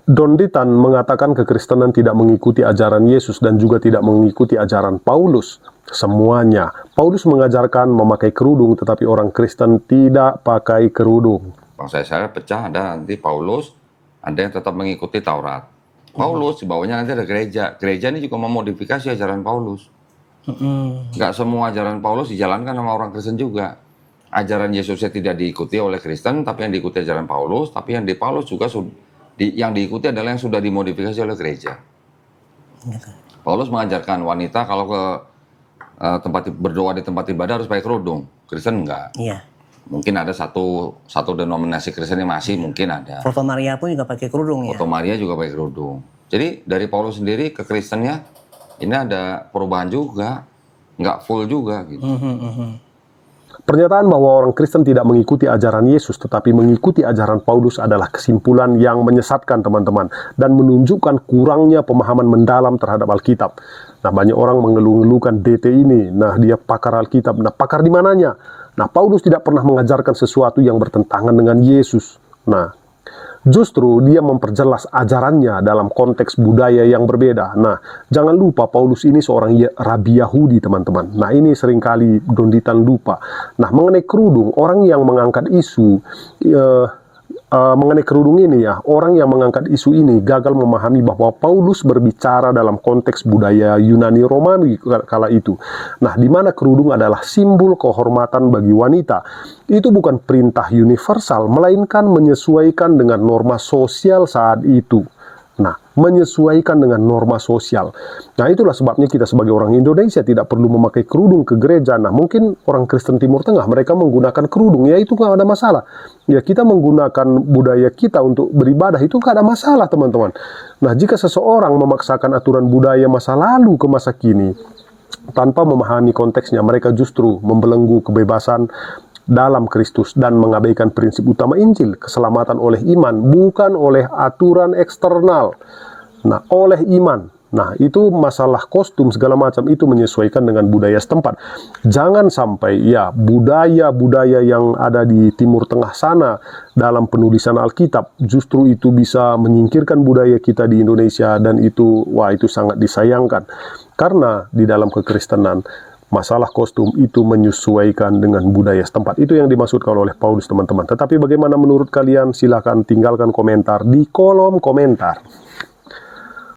Donditan mengatakan kekristenan tidak mengikuti ajaran Yesus dan juga tidak mengikuti ajaran Paulus. Semuanya. Paulus mengajarkan memakai kerudung, tetapi orang Kristen tidak pakai kerudung. Bangsa Israel pecah, ada nanti Paulus, ada yang tetap mengikuti Taurat. Paulus, di bawahnya nanti ada gereja. Gereja ini juga memodifikasi ajaran Paulus. Nggak semua ajaran Paulus dijalankan sama orang Kristen juga. Ajaran Yesusnya tidak diikuti oleh Kristen, tapi yang diikuti ajaran Paulus, tapi yang di Paulus juga yang diikuti adalah yang sudah dimodifikasi oleh gereja. Paulus mengajarkan wanita kalau ke tempat berdoa di tempat ibadah harus pakai kerudung. Kristen enggak. Iya. Mungkin ada satu denominasi Kristen yang masih mungkin ada. Foto Maria pun juga pakai kerudung ya. Foto Maria juga pakai kerudung. Jadi dari Paulus sendiri ke Kristennya ini ada perubahan juga, nggak full juga gitu. Pernyataan bahwa orang Kristen tidak mengikuti ajaran Yesus tetapi mengikuti ajaran Paulus adalah kesimpulan yang menyesatkan teman-teman dan menunjukkan kurangnya pemahaman mendalam terhadap Alkitab. Nah, banyak orang mengeluh-ngeluhkan DT ini. Nah, dia pakar Alkitab. Nah, pakar di mananya? Nah, Paulus tidak pernah mengajarkan sesuatu yang bertentangan dengan Yesus. Nah, justru dia memperjelas ajarannya dalam konteks budaya yang berbeda. Nah, jangan lupa Paulus ini seorang rabi Yahudi, teman-teman. Nah, ini seringkali Donditan lupa. Nah, mengenai kerudung, orang yang mengangkat isu mengenai kerudung ini ya, orang yang mengangkat isu ini gagal memahami bahwa Paulus berbicara dalam konteks budaya Yunani Romawi kala itu. Nah, di mana kerudung adalah simbol kehormatan bagi wanita. Itu bukan perintah universal, melainkan menyesuaikan dengan norma sosial saat itu. Nah, menyesuaikan dengan norma sosial. Nah, itulah sebabnya kita sebagai orang Indonesia tidak perlu memakai kerudung ke gereja. Nah, mungkin orang Kristen Timur Tengah mereka menggunakan kerudung, ya itu nggak ada masalah. Ya, kita menggunakan budaya kita untuk beribadah, itu nggak ada masalah, teman-teman. Nah, jika seseorang memaksakan aturan budaya masa lalu ke masa kini, tanpa memahami konteksnya, mereka justru membelenggu kebebasan dalam Kristus dan mengabaikan prinsip utama Injil, keselamatan oleh iman, bukan oleh aturan eksternal. Nah, oleh iman. Nah, itu masalah kostum segala macam itu menyesuaikan dengan budaya setempat. Jangan sampai ya budaya-budaya yang ada di Timur Tengah sana dalam penulisan Alkitab justru itu bisa menyingkirkan budaya kita di Indonesia, dan itu sangat disayangkan. Karena di dalam kekristenan masalah kostum itu menyesuaikan dengan budaya setempat. Itu yang dimaksudkan oleh Paulus, teman-teman. Tetapi bagaimana menurut kalian? Silahkan tinggalkan komentar di kolom komentar.